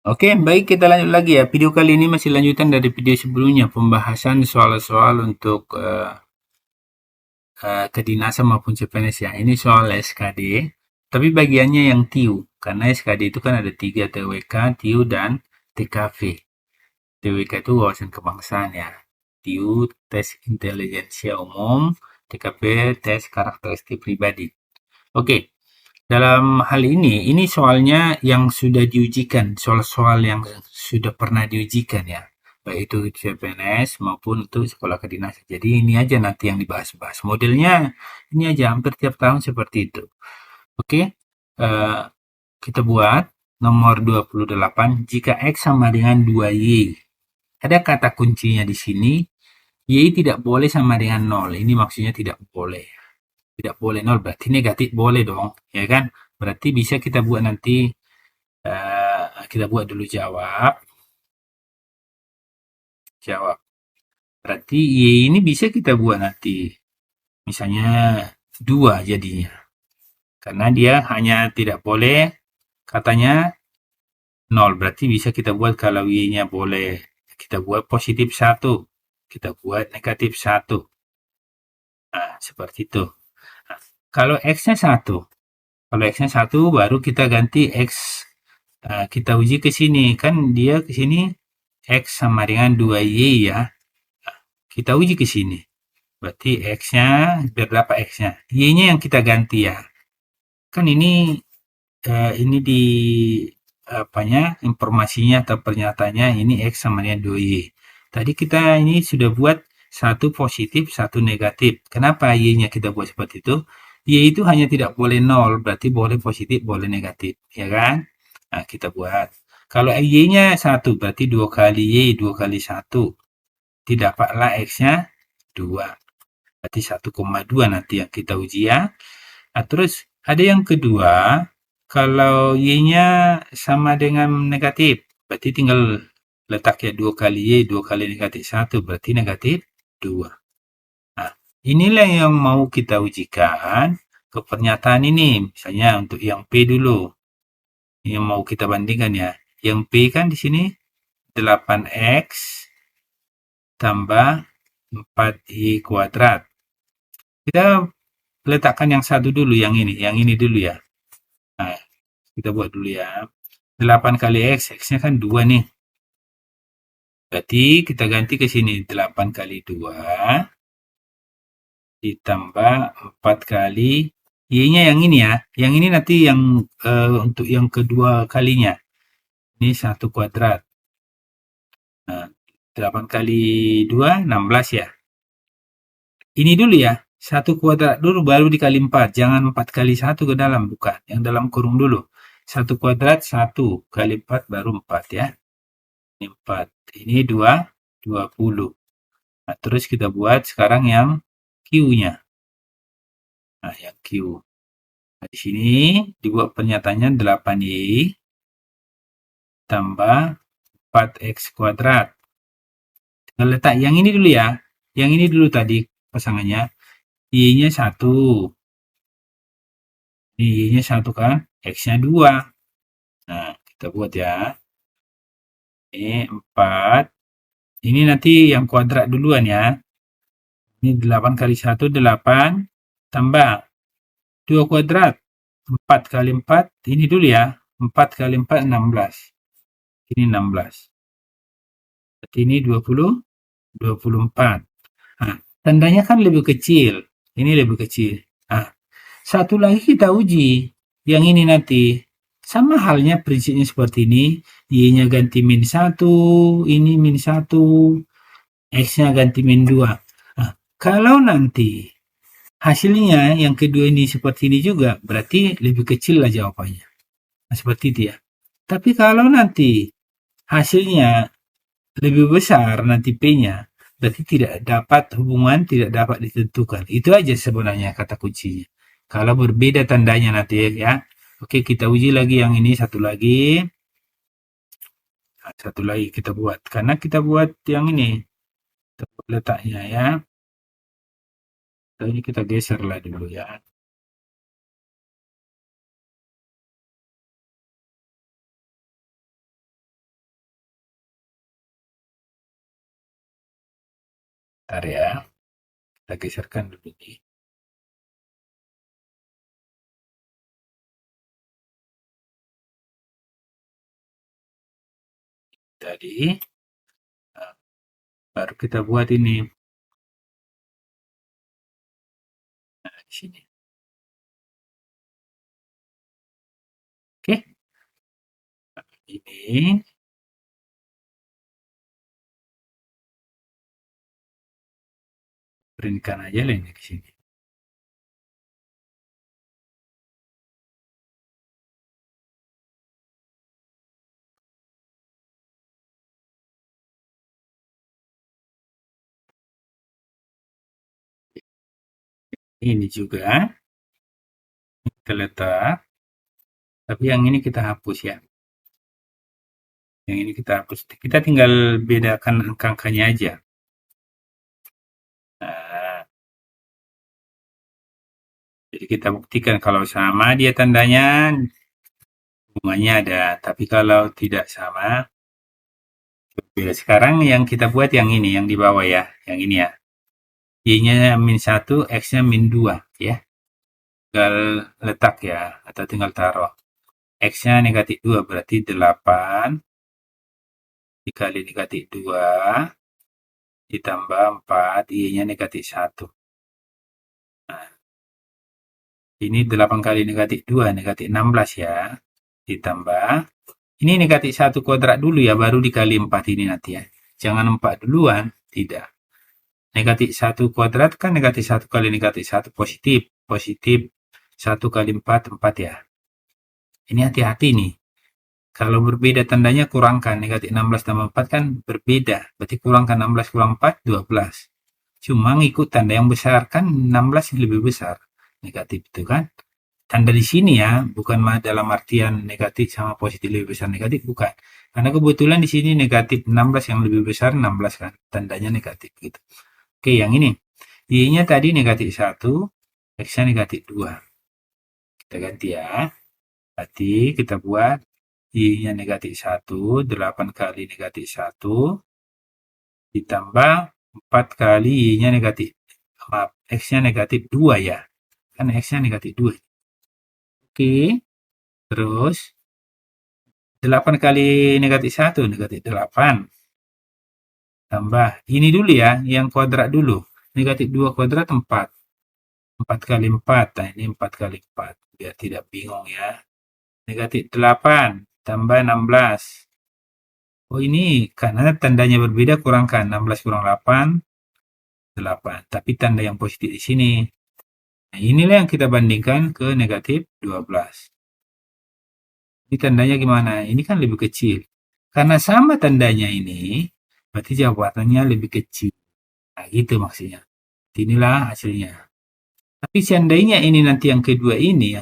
Oke, baik kita lanjut lagi ya. Video kali ini masih lanjutan dari video sebelumnya, pembahasan soal-soal untuk kedinasan maupun CPNS ya. Ini soal SKD, tapi bagiannya yang TIU. Karena SKD itu kan ada tiga, TWK, TIU, dan TKV. TWK itu wawasan kebangsaan ya. TIU, tes intelijensia umum, TKV, tes karakteristik pribadi. Oke, dalam hal ini soalnya yang sudah diujikan, soal-soal yang sudah pernah diujikan ya, baik itu CPNS maupun untuk sekolah kedinasan. Jadi ini aja nanti yang dibahas-bahas. Modelnya ini aja hampir tiap tahun seperti itu. Oke, eh, kita buat nomor 28 jika X sama dengan 2Y. Ada kata kuncinya di sini, Y tidak boleh sama dengan 0. Ini maksudnya tidak boleh. Tidak boleh 0 berarti negatif boleh dong, ya kan? Berarti bisa kita buat nanti, kita buat dulu jawab. Jawab. Berarti Y ini bisa kita buat nanti. Misalnya 2 jadinya. Karena dia hanya tidak boleh katanya 0. Berarti bisa kita buat kalau Y-nya boleh. Kita buat positif 1. Kita buat negatif 1. Nah, seperti itu. Nah, kalau X-nya 1. Kalau X-nya 1 baru kita ganti X. Kita uji ke sini. Kan dia ke sini X sama dengan 2Y ya. Kita uji ke sini. Berarti X-nya, biar dapat X-nya. Y-nya yang kita ganti ya. Kan ini di apanya, informasinya atau pernyataannya ini X sama dengan 2Y. Tadi kita ini sudah buat satu positif, satu negatif. Kenapa Y-nya kita buat seperti itu? Y itu hanya tidak boleh 0, berarti boleh positif, boleh negatif. Ya kan? Nah, kita buat. Kalau Y-nya 1, berarti 2 kali Y, 2 kali 1. Didapatlah X-nya 2. Berarti 1,2 nanti yang kita uji ya. Nah, terus ada yang kedua, kalau Y-nya sama dengan negatif, berarti tinggal letak ya 2 kali Y, 2 kali negatif 1, berarti negatif 2. Nah, inilah yang mau kita ujikan ke pernyataan ini. Misalnya untuk yang P dulu, yang mau kita bandingkan ya. Yang P kan di sini 8X tambah 4Y kuadrat. Kita letakkan yang satu dulu, yang ini dulu ya. Nah, kita buat dulu ya. 8 kali X, X-nya kan 2 nih. Berarti kita ganti ke sini. 8 kali 2 ditambah 4 kali Y-nya yang ini ya. Yang ini nanti yang untuk yang kedua kalinya. Ini 1 kuadrat. Nah, 8 kali 2, 16 ya. Ini dulu ya. 1 kuadrat dulu baru dikali 4. Jangan 4 kali 1 ke dalam. Bukan. Yang dalam kurung dulu. 1 kuadrat 1 kali 4 baru 4 ya. Ini 4. Ini 2, 20. Nah, terus kita buat sekarang yang Q-nya. Nah, yang Q. Nah, di sini dibuat pernyataannya 8Y tambah 4X kuadrat. Kita letak yang ini dulu ya. Yang ini dulu tadi pasangannya. Y-nya 1. Ini Y-nya 1 kan. X-nya 2. Nah, kita buat ya. Ini 4. Ini nanti yang kuadrat duluan ya. Ini 8 kali 1, 8. Tambah 2 kuadrat. 4 kali 4. Ini dulu ya. 4 kali 4, 16. Ini 16. Berarti ini 20, 24. Nah, tandanya kan lebih kecil. Ini lebih kecil. Nah, satu lagi kita uji. Yang ini nanti. Sama halnya prinsipnya seperti ini. Y-nya ganti min 1. Ini min 1. X-nya ganti min 2. Nah, kalau nanti hasilnya yang kedua ini seperti ini juga, berarti lebih kecil lah jawabannya. Nah, seperti itu ya. Tapi kalau nanti hasilnya lebih besar nanti P-nya, berarti tidak dapat hubungan, tidak dapat ditentukan. Itu aja sebenarnya kata kuncinya. Kalau berbeda tandanya nanti ya. Oke, kita uji lagi yang ini satu lagi. Nah, satu lagi kita buat. Karena kita buat yang ini. Kita buat letaknya ya. Ini kita geser lah dulu ya. Bentar ya, kita geserkan dulu ini. Tadi baru kita buat ini. Nah, di sini. Oke. Ini printkan aja lah ini di sini. Ini juga kita letak, tapi yang ini kita hapus ya. Yang ini kita hapus. Kita tinggal bedakan angka-angkanya aja. Nah, jadi kita buktikan kalau sama dia tandanya, hubungannya ada. Tapi kalau tidak sama, berbeda. Sekarang yang kita buat yang ini, yang di bawah ya. Yang ini ya. Y-nya min 1, X-nya min 2 ya. Tinggal letak ya, atau tinggal taruh. X-nya negatif 2, berarti 8 dikali negatif 2 ditambah 4, Y-nya negatif 1. Nah, ini 8 kali negatif 2, negatif 16 ya. Ditambah, ini negatif 1 kuadrat dulu ya, baru dikali 4 ini nanti ya. Jangan 4 duluan, tidak. Negatif 1 kuadrat kan negatif 1 kali negatif 1 positif. Positif 1 kali 4, 4 ya. Ini hati-hati nih. Kalau berbeda tandanya kurangkan. Negatif 16 tambah 4 kan berbeda. Berarti kurangkan 16 kurang 4, 12. Cuma ngikut tanda yang besar. Kan 16 lebih besar. Negatif itu kan. Tanda di sini ya. Bukan dalam artian negatif sama positif lebih besar negatif. Bukan. Karena kebetulan di sini negatif 16 yang lebih besar 16 kan. Tandanya negatif gitu. Oke, yang ini. Y-nya tadi negatif 1. X-nya negatif 2. Kita ganti ya. Berarti kita buat Y-nya negatif 1, 8 kali negatif 1, ditambah 4 kali Y-nya negatif, maaf, X-nya negatif 2 ya. Kan X-nya negatif 2. Oke, terus 8 kali negatif 1, negatif 8. Tambah, ini dulu ya, yang kuadrat dulu. Negatif 2 kuadrat 4. 4 kali 4, nah ini 4 kali 4. Biar tidak bingung ya. Negatif 8 tambah 16. Oh ini karena tandanya berbeda kurangkan 16 kurang 8, 8. Tapi tanda yang positif di sini. Nah, inilah yang kita bandingkan ke negatif 12. Ini tandanya gimana? Ini kan lebih kecil. Karena sama tandanya ini, berarti jawabannya lebih kecil. Nah, gitu maksudnya. Inilah hasilnya. Tapi seandainya ini nanti yang kedua ini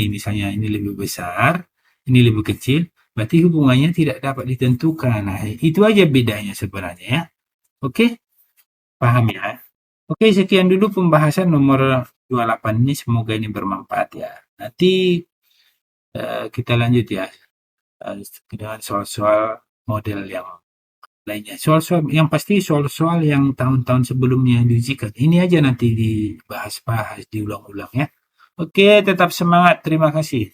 misalnya ini lebih besar, ini lebih kecil, berarti hubungannya tidak dapat ditentukan. Nah, itu aja bedanya sebenarnya ya. Oke? Paham ya? Oke, sekian dulu pembahasan nomor 28 ini. Semoga ini bermanfaat ya. Nanti kita lanjut ya dengan soal-soal model yang lainnya. Soal-soal yang pasti soal-soal yang tahun-tahun sebelumnya diujikan. Ini aja nanti dibahas-bahas, diulang-ulang ya. Oke, tetap semangat. Terima kasih.